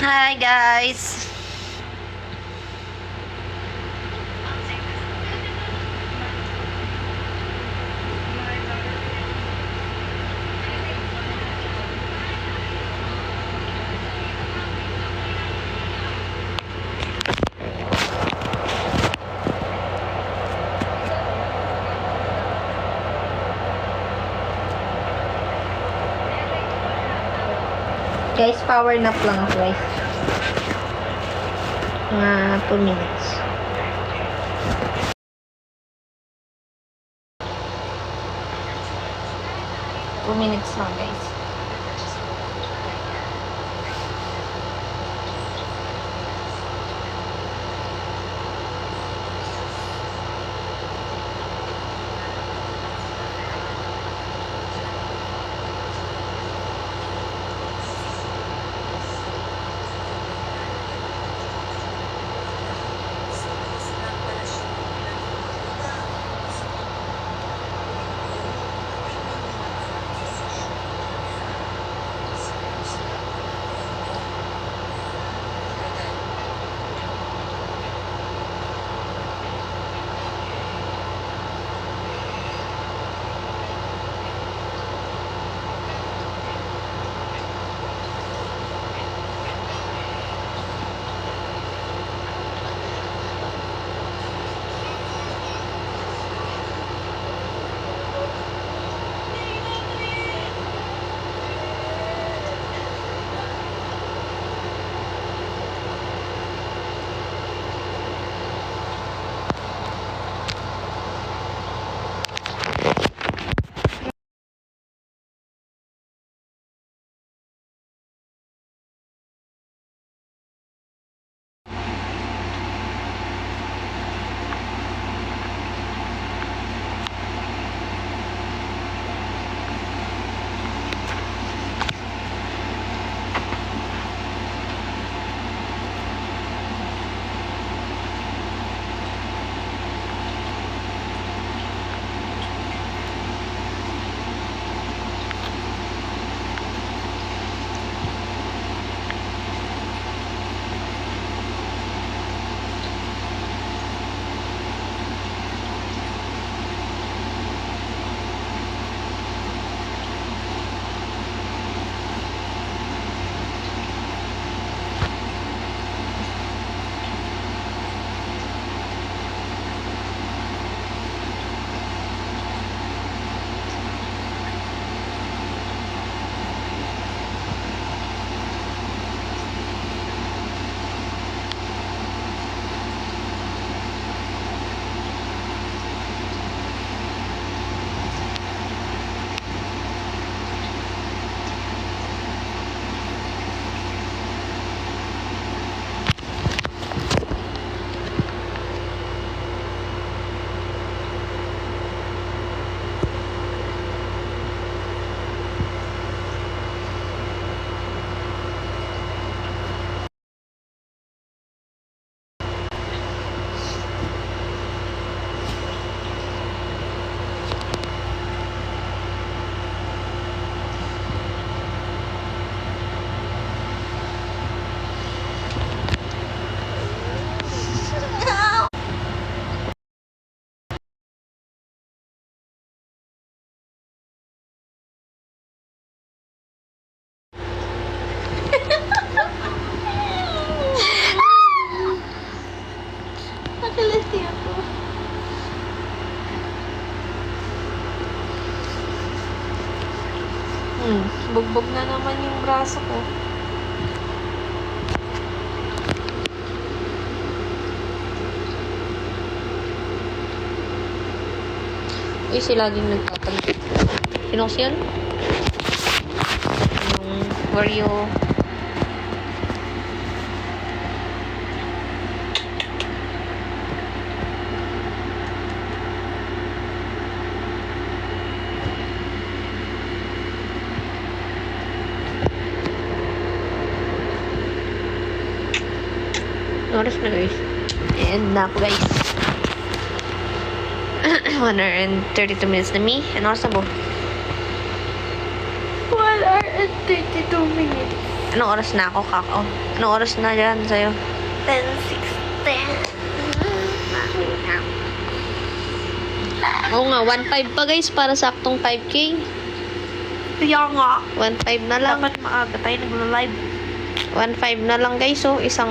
Hi guys. Guys, power nap lang ako guys. Mga 2 minutes. Two minutes lang guys. Nakalati ako. Bugbog na naman yung braso ko. Uy, si laging nagtatagpit. Sino kasi yun? Yung Wario. Oras na guys. And na ako guys. 1 hour and 32 minutes na me. And oras na po. 1 hour and 32 minutes. Anong oras na ako, Kako? Anong oras na dyan sa'yo? 10:16. Oo nga, 1.5 pa guys para saktong 5K. Kaya nga. 1.5 na lang. Dapat maaga tayo nagla-live. 1.5 na lang guys, oh. Isang,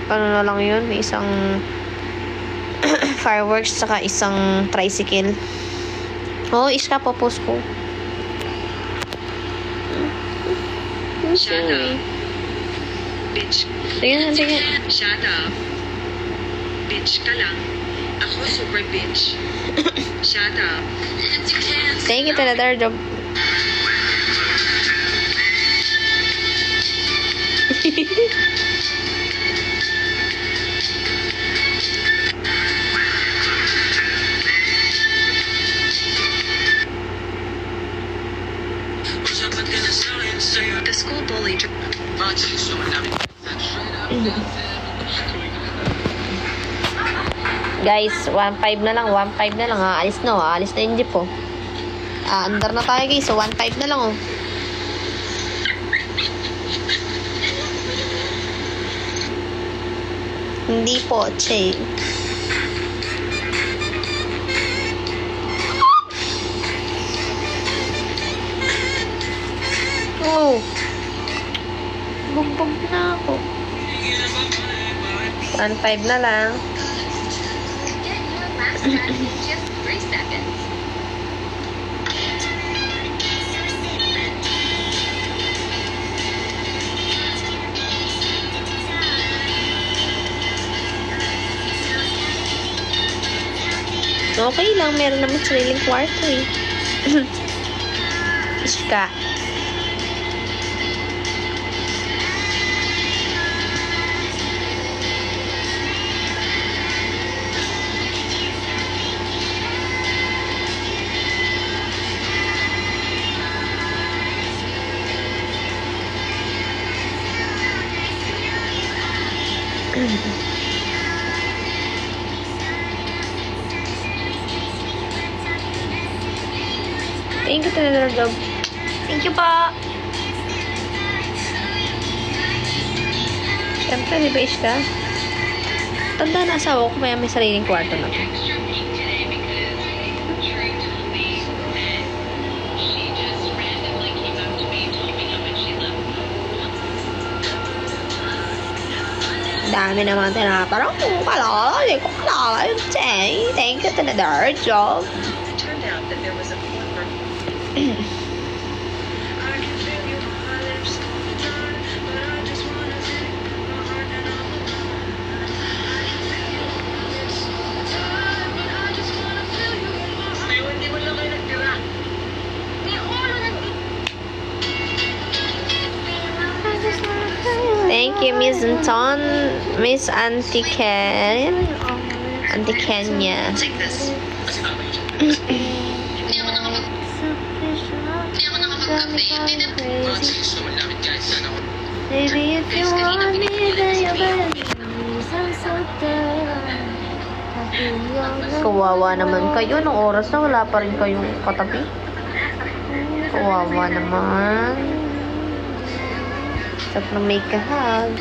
ano na lang yun, isang fireworks, saka isang tricycle. Oh, iska po, post ko. Shut up. Bitch. Tingnan, tingnan. Shut up. Bitch ka lang. Ako super bitch. Shut up. Thank you to the third job. The school bully. Guys, 1.5 na lang, 1.5 na lang. Aalis na, aalis na yung jeep, oh. Andar na tayo, guys. So, 1.5 na lang, oh. Hindi po, che. Oh. Bumbog na ako. 1.5 na lang. Just 3 seconds. Okay lang, meron naman sariling kwarto eh. Iska. Thank you to the job. Thank you pa. Siyempre, di ba Iska? Tanda na asawa ko, kaya may sariling kwarto na. Extra peek today because Trey told me that she just randomly came up to me, told me how much she loved me. Dami naman tinatanong kung kalala. Hindi ko kalala yung Jay. Thank you to the third job. It turned out that there was a former. I can feel you on my lips all the time, but I just wanna take my heart and all the time. I can feel you on my lips all the time, but I just wanna feel you in my heart. Ay, hindi mo lang kayo nagtira. Thank you, Miss Anton. Miss Auntie Ken. Auntie Kenya. Take this. Baby, if you want me, then you better be Kawawa naman kayo. Nung oras na wala pa rin kayong katabi. Kawawa naman. Sarap na may kahag.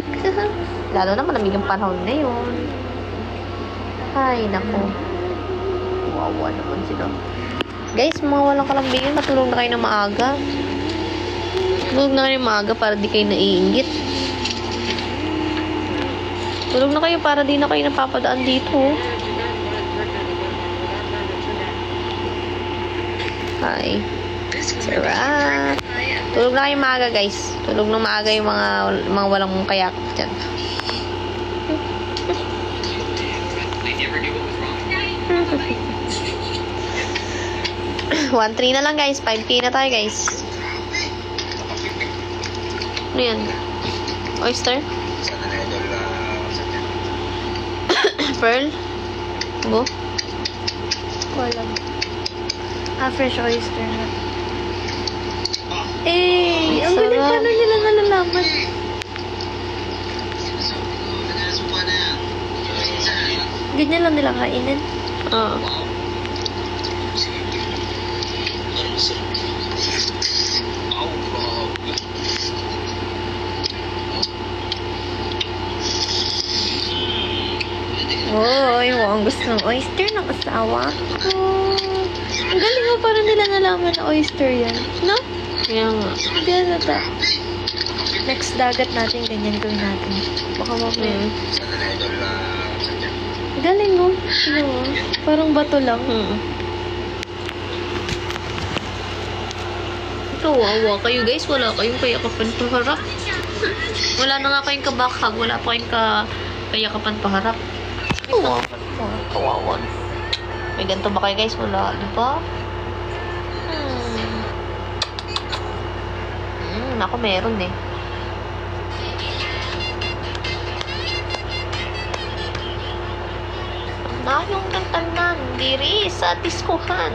Lalo na malamig ang panahon ngayon. Ay, nako. Kawawa naman sila. Guys, mga walang kalambingin, matulog na kayo ng maaga. Tulog na kayo ng maaga para di kayo naiinggit. Tulog na kayo para di na kayo napapadaan dito. Hi. Sarap. Tulog na kayo maaga, guys. Tulog na maaga yung mga walang kayak dyan. I never knew what was wrong. 1.3 na lang, guys. 5K na tayo, guys. Ano yan? Oyster? Pearl? Go? Wala. Fresh oyster na. Eh, ang galing Sarap. paano nila nalalaman. Ganyan lang nila kainin. Oo. gusto ng oyster ng asawa ko. Ang galing mo, parang nila nalaman na oyster yan. No? Kaya nga. Hindi na next dagat natin, ganyan gawin natin. Baka mamaya. Galing mo. Ano mo? Parang bato lang. Kawawa kayo guys, wala kayong kayakapan paharap. Wala na nga kayong kabakhag, wala pa kayong kayakapan paharap. Kawawa. May ganito ba kayo guys? Wala, di ba? Ako meron eh. Nayong tantanan, diri sa diskuhan.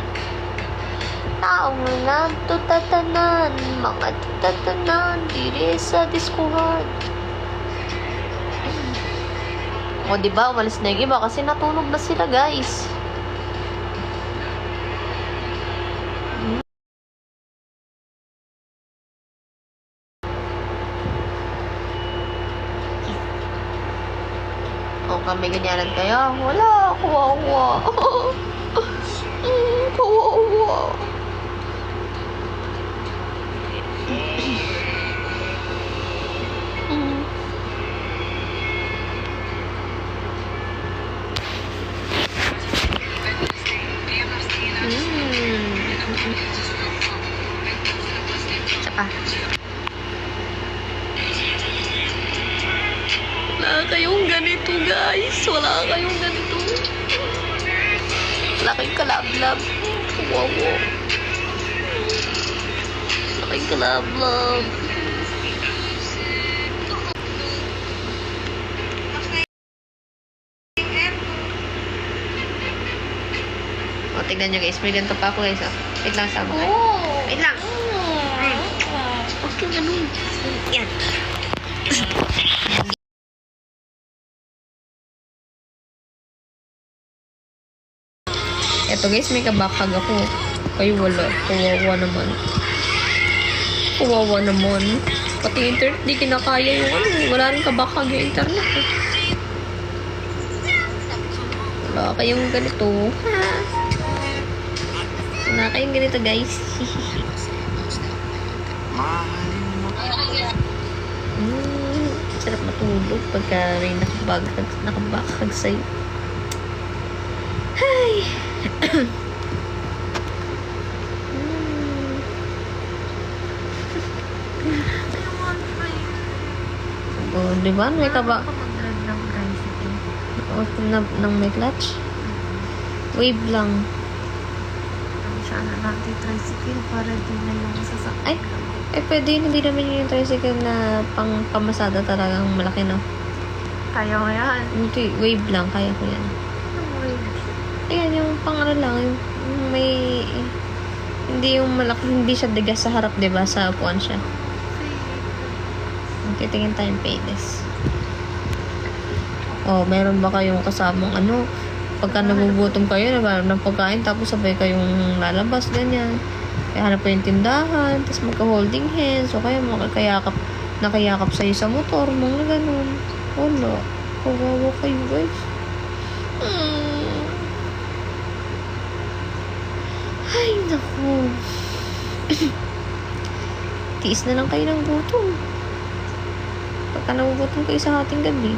Taong nagtutatanan, mga tutatanan, diri sa diskuhan. O diba, umalis na yung iba kasi natulog na sila guys. O kami ganyanan kaya, wala, kawawa. Kawawa. Isa pa. Wala kayong ganito, guys. Wala kayong ganito. Wala kayong kalablab. Wow. Wala kayong kalablab. O, tignan nyo guys. May ganito pa ako guys. Wait lang, sama kayo. Wait lang. Okay, ganun. Yan. Eto guys, may kabakhag ako. Kayo wala. Kawawa naman. Kawawa naman. Pati internet, di kinakaya yung ano. Wala rin kabakhag yung internet. Wala kayong ganito. Ha? Wala kayong ganito guys. Sarap matulog pagka may nakabakhag sa'yo. Hay! Oh, di ba? May kaba... Mag-drive ng tricycle. Oh, nang may clutch? Wave lang. Sana natin tricycle para di na yung sasakyan. Ay, pwede yun. Hindi naman yung tricycle na pang pamasada talagang malaki, no? Kaya mo yan. Hindi, wave lang. Kaya ko yan. Anong wave? Ayan, yung pang ano lang. Yung may... Hindi yung malaki. Hindi siya digas sa harap, diba? Sa upuan siya. Titingin tayong paydes. Oh, meron ba kayong kasamang ano? Pagka nagugutom kayo, naghanap ng pagkain, tapos sabay kayong lalabas, ganyan. Kaya hanap kayo yung tindahan, tapos magka-holding hands, o kaya nakayakap sa'yo sa motor, mga ganun. Wala. Kawawa kayo, guys. Ay, naku. Tiis na lang kayo ng gutom. Pagka nagugutom kayo sa hating gabi.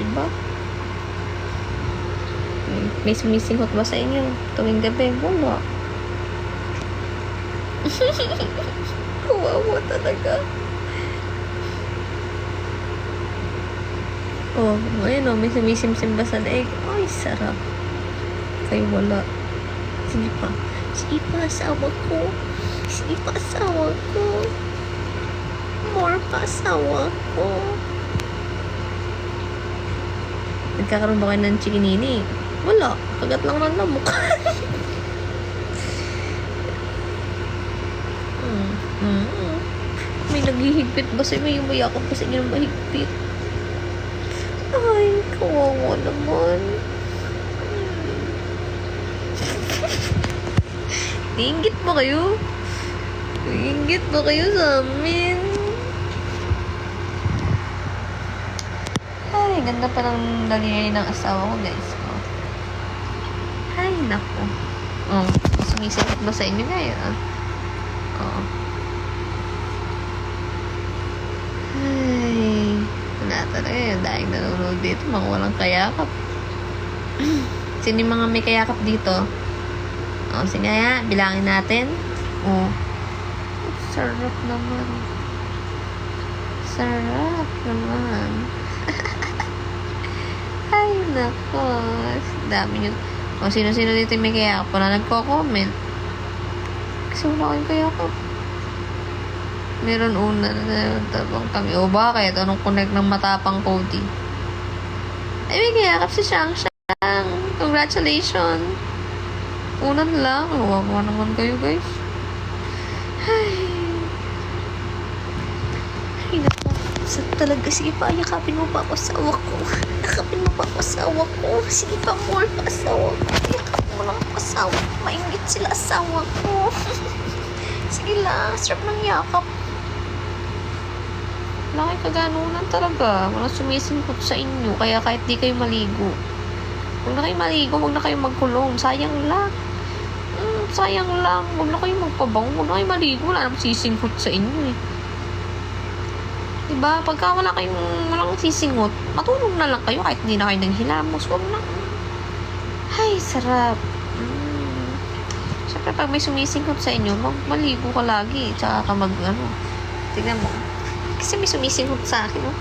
Diba? May sumisinghot ba sa inyo tuwing gabi? Wala. Kawawa talaga. Oh, ayun o, may sumisimsim ba sa leeg? Ay, sarap. Kayo wala. Sige pa. Sige pa, asawa ko. Sige pa, asawa ko. More pa, asawa ko. Nagkakaroon ba kayo ng chikinini? Wala. Kagat lang ng lamok. May naghihigpit ba sa'yo? May umayakap pa sa inyo ng mahigpit? Ay, kawawa naman. Nainggit ba kayo? Nainggit ba kayo sa amin? Ay, ganda pa ng daliri ng asawa ko, guys. Oh. Ay, naku. Oh, sumisikip ba sa inyo, guys? Oh. Ay, wala talaga yun. Dahil nanonood dito, mga walang kayakap. Sino yung mga may kayakap dito? Oh, sige nga, bilangin natin. Oh. Sarap naman. Sarap naman. Ay, nako. Dami nyo. O, sino-sino dito yung may kayakap? Wala nagko-comment. Kasi wala kayong kayakap. Meron una na tabang kami. O, bakit? Anong connect ng matapang Cody? Ay, may kayakap si Shang Shang. Congratulations. Unan lang. Wawa naman kayo, guys. Ay. Ay, naku. Sa talaga, sige pa, yakapin mo pa ako sa awa ko. Yakapin mo pa ako sa awa ko. Sige pa, more pa asawa ko. Yakapin mo lang ako asawa ko. Maingit sila asawa ko. Sige lang, sarap ng yakap. Wala kayo kaganunan talaga. Walang sumisingkot sa inyo. Kaya kahit di kayo maligo. Huwag na kayo maligo, huwag na kayo magkulong. Sayang lang. Sayang lang. Huwag na kayo magpabango. Huwag na kayo maligo. Wala namang sisingkot sa inyo eh. Diba? Pagka walang sisingot, matulog na lang kayo kahit hindi na kayo nanghilamos. Huwag na. Ay, sarap. Siyempre, pag may sumisingkot sa inyo, maligo ka lagi. Tsaka ka tignan mo. Kasi may sumisingkot sa akin, no?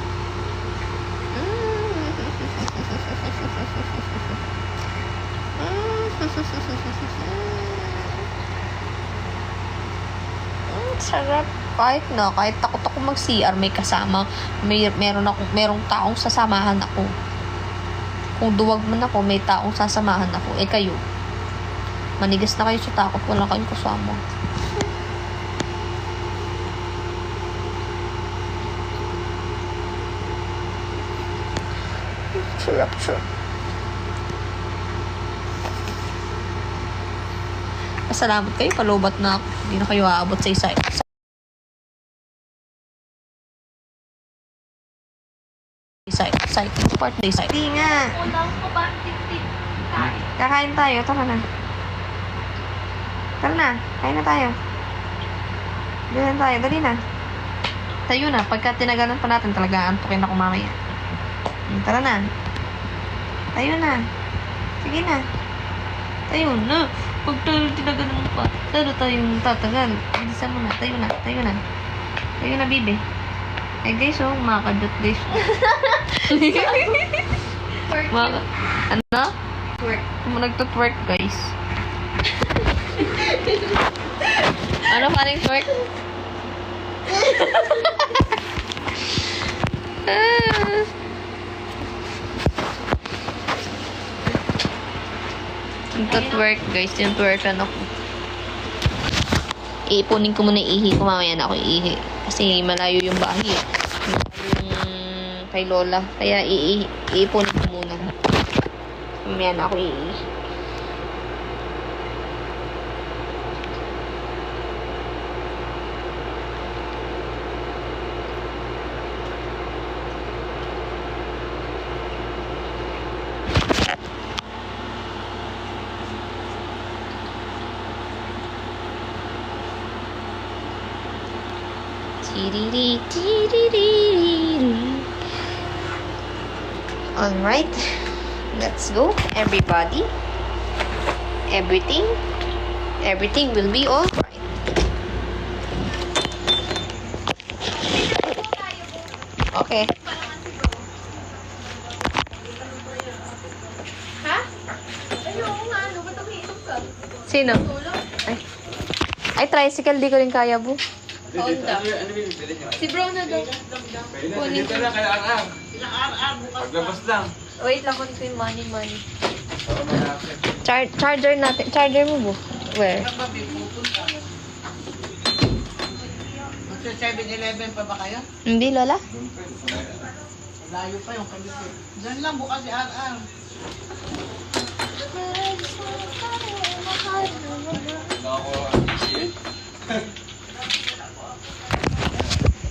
Sarap. Kahit takot ako mag-CR, may kasama, merong taong sasamahan ako. Kung duwag man ako, may taong sasamahan ako. Eh kayo, manigas na kayo sa takot, wala kayong kasama. Sarap. Pasalamat kayo, palubat na ako. Hindi na kayo aabot sa isa. Exciting part na isa. Hindi nga. Kakain tayo. Tara na. Kain na tayo. Dali tayo. Dali na. Tayo na. Pagka tinagalan pa natin, talaga antukin ako mamaya. Tara na. Tayo na. Sige na. Tayo na. Pag tayo tinagalan pa, tayong tatagal. Bilisan mo na. Tayo na. Tayo na, bibi. Ay, guys, makakadot, guys. Ano? Twerk. Nagtutwerk, guys. Ano pa rin twerk? Nagtutwerk, guys. Yung twerkan ako. Iipunin ko muna ihi ko. Mamaya na ako ihi. Kasi malayo yung bahay. Malayo yung kay Lola. Kaya iipunin ko muna. Mamaya na ako ihi. Alright, let's go, everybody. Everything will be alright. Okay. Ha? Ayoko nga, ano ba tumiinom ka? Sino? Ay, tricycle, di ko rin kaya, bu. Honda. Si bro na daw. Kunin ko lang kaya ang paglabas lang. Wait lang, kunin ko yung money. Charger natin. Charger mo, bu. Where? Sa 7-Eleven pa ba kayo? Hindi, Lola. Layo pa yung kalikot. Diyan lang, bukas si RR.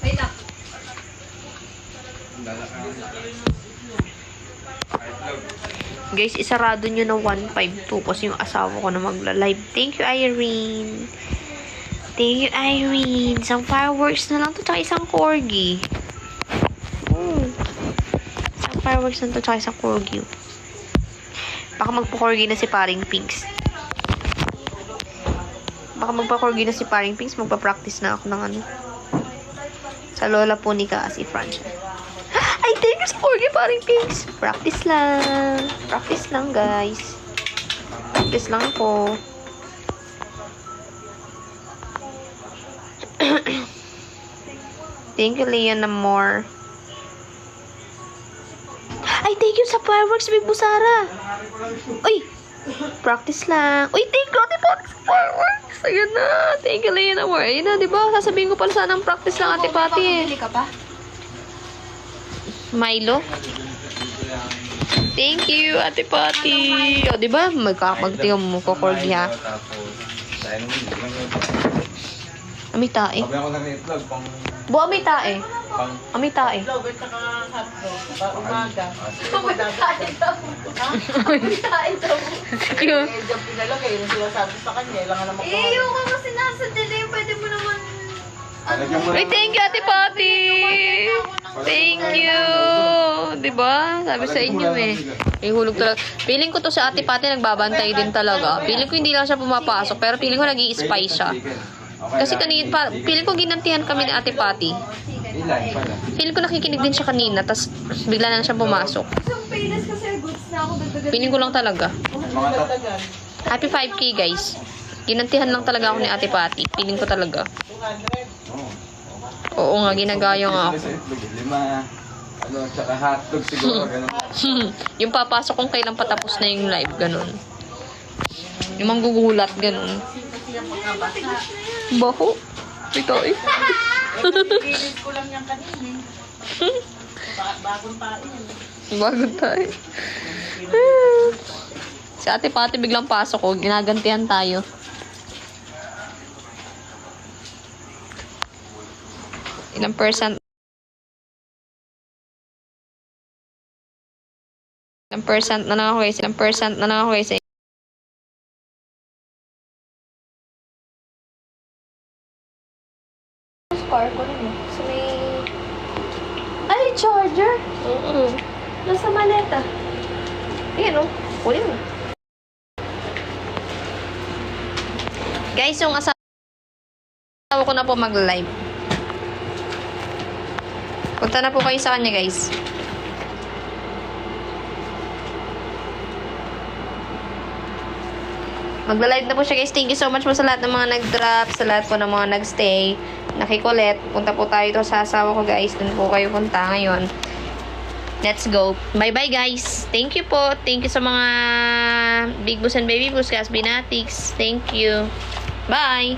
Wait lang. Guys, isarado nyo na 152 kasi yung asawa ko na magla-live. Thank you, Irene. Thank you, Irene. Isang fireworks na lang to, tsaka isang corgi. Isang fireworks na to, tsaka isang corgi. Baka magpa-corgi na si Paring Pinks. Baka magpa-corgi na si Paring Pinks. Magpa-practice na ako ng ano. Sa lola po ni si Francia. Ay, thank you sa corgi, Paring Pinks. Practice lang. Practice lang, guys. Practice lang ako. Thank you, Leon Amor. Ay, thank you sa fireworks, Big Busara. Uy, practice lang. Uy, thank you, Ate Pati, sa fireworks. Ayun na. Thank you, Leon Amor. Ayun na, diba? Sasabihin ko pala sana ang practice lang, Ate Pati eh. Bili ka pa? Milo. Thank you, Ate Pati. O, diba? Magkakapagtingin mo ko, corgi ha. Ami tae. Sabi ako ng itlog, pang... Bu, ami tae. pang... Ami tae. Love at saka hotdog. Umaga. Cute. Eh, diyan pinalagay. Yung sinasabi sa kanya, ilangan naman ko. yung ka kasi nasa delay, pwede mo naman... Uy, thank you, Ate Pati. Thank you. Diba? Sabi sa inyo eh. Ihulog talaga. Feeling ko to sa Ate Pati nagbabantay din talaga. Feeling ko hindi lang siya pumapasok, pero feeling ko nag-i-spy siya. Kasi kanina, feeling ko ginantihan kami ni Ate Pati. Ilan pala? Feeling ko nakikinig din siya kanina, tas bigla na siya pumasok. Isang paydas kasi goods na ako dagdagan. Feeling ko lang talaga. Mga Dagdagan. Happy 5K, guys. Ginantihan lang talaga ako ni Ate Pati. Feeling ko talaga. 200. Oo nga, ginagaya nga ako. Sa itlog, 5. Ano, tsaka hotdog siguro, ganun. Yung papasok kung kailan patapos na yung live, ganun. Yung manggugulat, ganun. Kasi yung pagkabasa. Baho. Ito eh. Pililis ko lang yan kanina. Bagong pain yan. Bago tayo. Si Ate Pati biglang pasok ko. Ginagantihan tayo. Ilang percent? Ilang percent na lang ako guys. Ilang percent na lang ako guys. Car ko rin eh. So may... Ay, charger! Nasa maleta. Ayan o. Kunin mo. Guys, yung asawa ko na po mag-live. Punta na po kayo sa kanya, guys. Magla-live na po siya, guys. Thank you so much po sa lahat ng mga nag-drop, sa lahat po ng mga nag-stay, nakikulit. Punta po tayo ito sa asawa ko, guys. Doon po kayo punta ngayon. Let's go. Bye-bye, guys. Thank you po. Thank you sa mga Big Boss and Baby Boss, guys. Binatics. Thank you. Bye.